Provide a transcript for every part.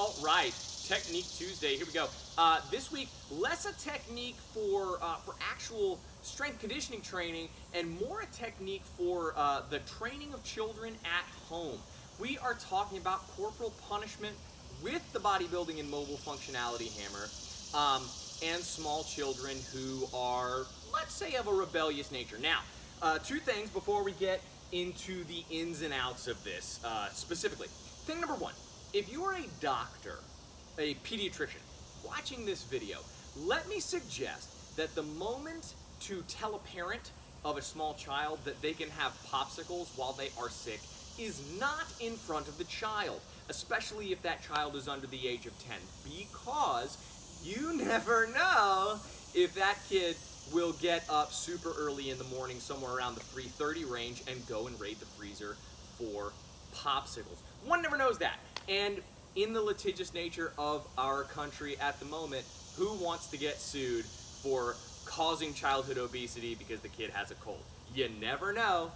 All right, Technique Tuesday. Here we go. This week, less a technique for actual strength conditioning training, and more a technique for the training of children at home. We are talking about corporal punishment with the bodybuilding and mobile functionality hammer, and small children who are, let's say, of a rebellious nature. Now, two things before we get into the ins and outs of this specifically. Thing number one. If you are a doctor, a pediatrician, watching this video, let me suggest that the moment to tell a parent of a small child that they can have popsicles while they are sick is not in front of the child, especially if that child is under the age of 10, because you never know if that kid will get up super early in the morning, somewhere around the 3:30 range, and go and raid the freezer for popsicles. One never knows that. And in the litigious nature of our country at the moment, who wants to get sued for causing childhood obesity because the kid has a cold? You never know.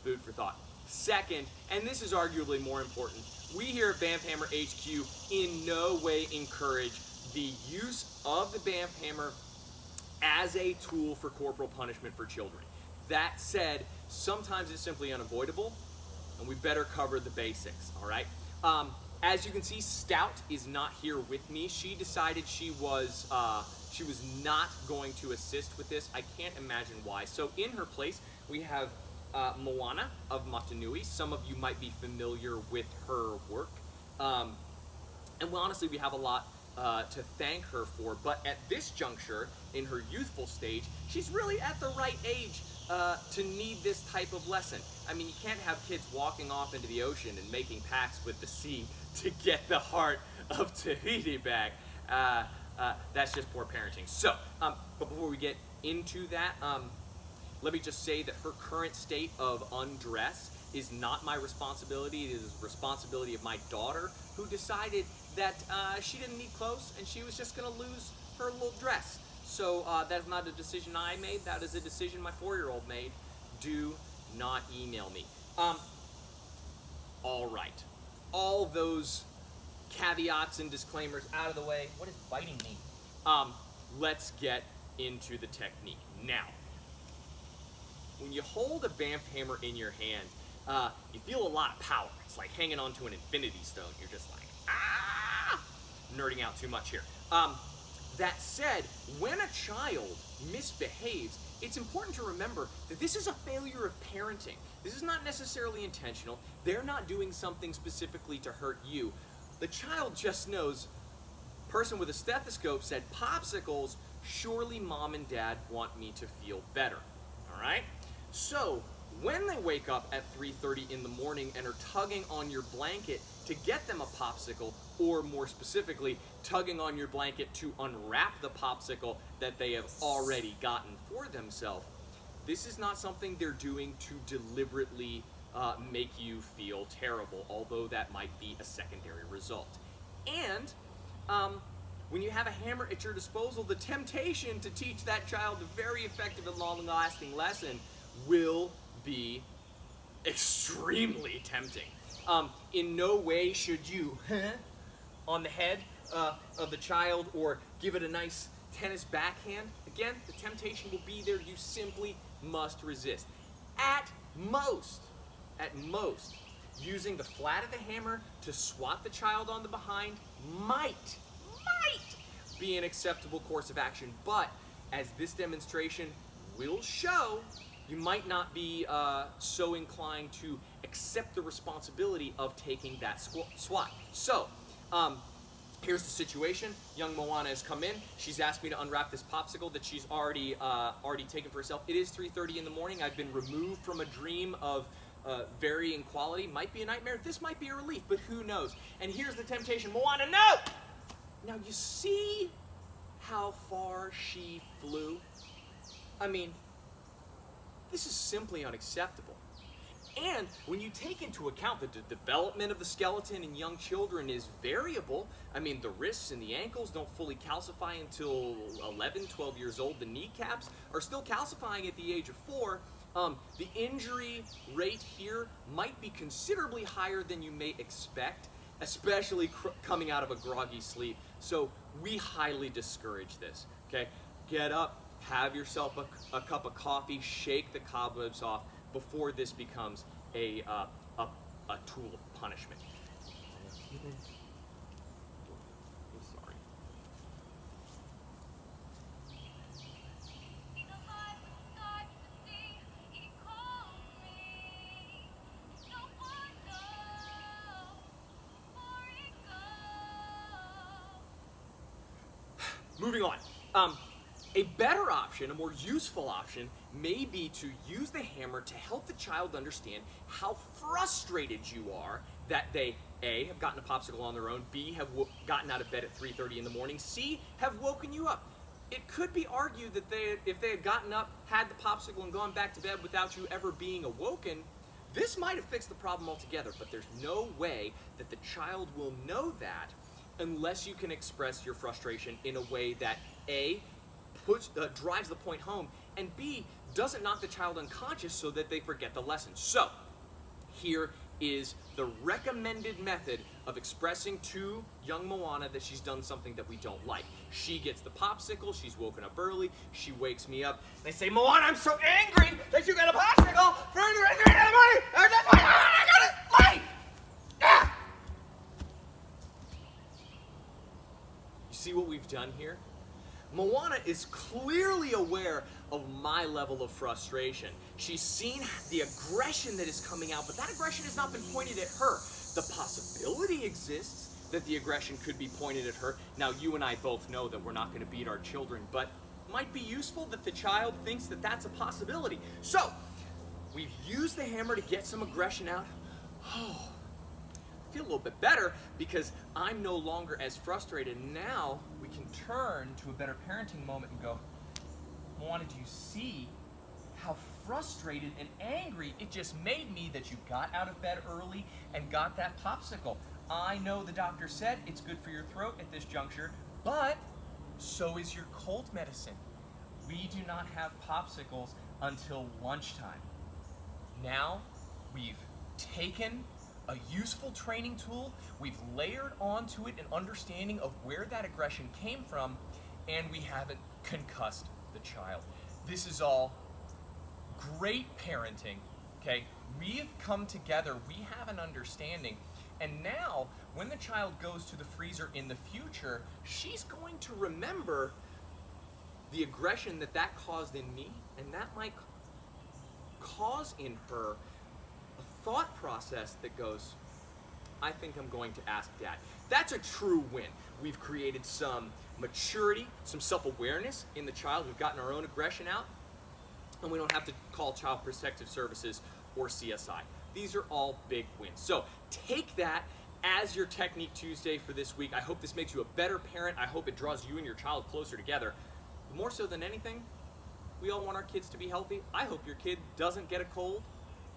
Food for thought. Second, and this is arguably more important, we here at Banff Hammer HQ in no way encourage the use of the Banff Hammer as a tool for corporal punishment for children. That said, sometimes it's simply unavoidable, and we better cover the basics, all right? As you can see, Stout is not here with me. She decided she was not going to assist with this. I can't imagine why. So in her place, we have Moana of Motunui. Some of you might be familiar with her work. And honestly, we have a lot to thank her for. But at this juncture, in her youthful stage, she's really at the right age to need this type of lesson. I mean, you can't have kids walking off into the ocean and making pacts with the sea to get the heart of Tahiti back. That's just poor parenting. So, but before we get into that, let me just say that her current state of undress is not my responsibility. It is the responsibility of my daughter, who decided that she didn't need clothes and she was just going to lose her little dress. So that is not a decision I made. That is a decision my 4-year-old made. Do not email me. All right. All those caveats and disclaimers out of the way. What is biting me? Let's get into the technique. Now, when you hold a Banff Hammer in your hand, you feel a lot of power. It's like hanging onto an infinity stone. You're just like, ah! Nerding out too much here. That said, when a child misbehaves, it's important to remember that this is a failure of parenting. This is not necessarily intentional. They're not doing something specifically to hurt you. The child just knows, person with a stethoscope said, popsicles, surely mom and dad want me to feel better. All right? So, when they wake up at 3:30 in the morning and are tugging on your blanket to get them a popsicle, or more specifically, tugging on your blanket to unwrap the popsicle that they have already gotten for themselves, this is not something they're doing to deliberately make you feel terrible, although that might be a secondary result. And when you have a hammer at your disposal, the temptation to teach that child a very effective and long-lasting lesson will be extremely tempting. In no way should you on the head of the child or give it a nice tennis backhand. Again, the temptation will be there. You simply must resist. At most, using the flat of the hammer to swat the child on the behind might be an acceptable course of action. But as this demonstration will show, you might not be so inclined to accept the responsibility of taking that swat. So, here's the situation. Young Moana has come in. She's asked me to unwrap this popsicle that she's already taken for herself. It is 3:30 in the morning. I've been removed from a dream of varying quality. Might be a nightmare. This might be a relief, but who knows? And here's the temptation. Moana, no! Now, you see how far she flew? I mean, this is simply unacceptable. And when you take into account that the development of the skeleton in young children is variable, I mean, the wrists and the ankles don't fully calcify until 11, 12 years old. The kneecaps are still calcifying at the age of 4. The injury rate here might be considerably higher than you may expect. especially coming out of a groggy sleep. So we highly discourage this, okay? Get up, have yourself a cup of coffee, shake the cobwebs off before this becomes a tool of punishment. I'm sorry. Moving on. A better option, a more useful option, may be to use the hammer to help the child understand how frustrated you are that they, A, have gotten a popsicle on their own, B, have gotten out of bed at 3:30 in the morning, C, have woken you up. It could be argued that if they had gotten up, had the popsicle, and gone back to bed without you ever being awoken, this might have fixed the problem altogether, but there's no way that the child will know that unless you can express your frustration in a way that A, drives the point home, and B, doesn't knock the child unconscious so that they forget the lesson. So, here is the recommended method of expressing to young Moana that she's done something that we don't like. She gets the popsicle, she's woken up early, she wakes me up, and I say, Moana, I'm so angry that you got a popsicle for 3 in the morning, and that's why I got it late! Ah! You see what we've done here? Moana is clearly aware of my level of frustration. She's seen the aggression that is coming out, but that aggression has not been pointed at her. The possibility exists that the aggression could be pointed at her. Now, you and I both know that we're not going to beat our children, but it might be useful that the child thinks that that's a possibility. So, we've used the hammer to get some aggression out. Oh, I feel a little bit better because I'm no longer as frustrated. Now we can turn to a better parenting moment and go, Moana, do you see how frustrated and angry it just made me that you got out of bed early and got that popsicle? I know the doctor said it's good for your throat at this juncture, but so is your cold medicine. We do not have popsicles until lunchtime. Now we've taken a useful training tool, we've layered onto it an understanding of where that aggression came from, and we haven't concussed the child. This is all great parenting, okay? We've come together, we have an understanding, and now when the child goes to the freezer in the future, she's going to remember the aggression that caused in me, and that might cause in her a thought process that goes, I think I'm going to ask Dad. That's a true win. We've created some maturity, some self-awareness in the child. We've gotten our own aggression out, and we don't have to call Child Protective Services or CSI. These are all big wins. So take that as your Technique Tuesday for this week. I hope this makes you a better parent. I hope it draws you and your child closer together. But more so than anything, we all want our kids to be healthy. I hope your kid doesn't get a cold,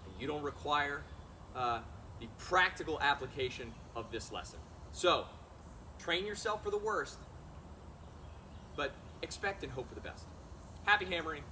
and you don't require the practical application of this lesson. So, train yourself for the worst, but expect and hope for the best. Happy hammering.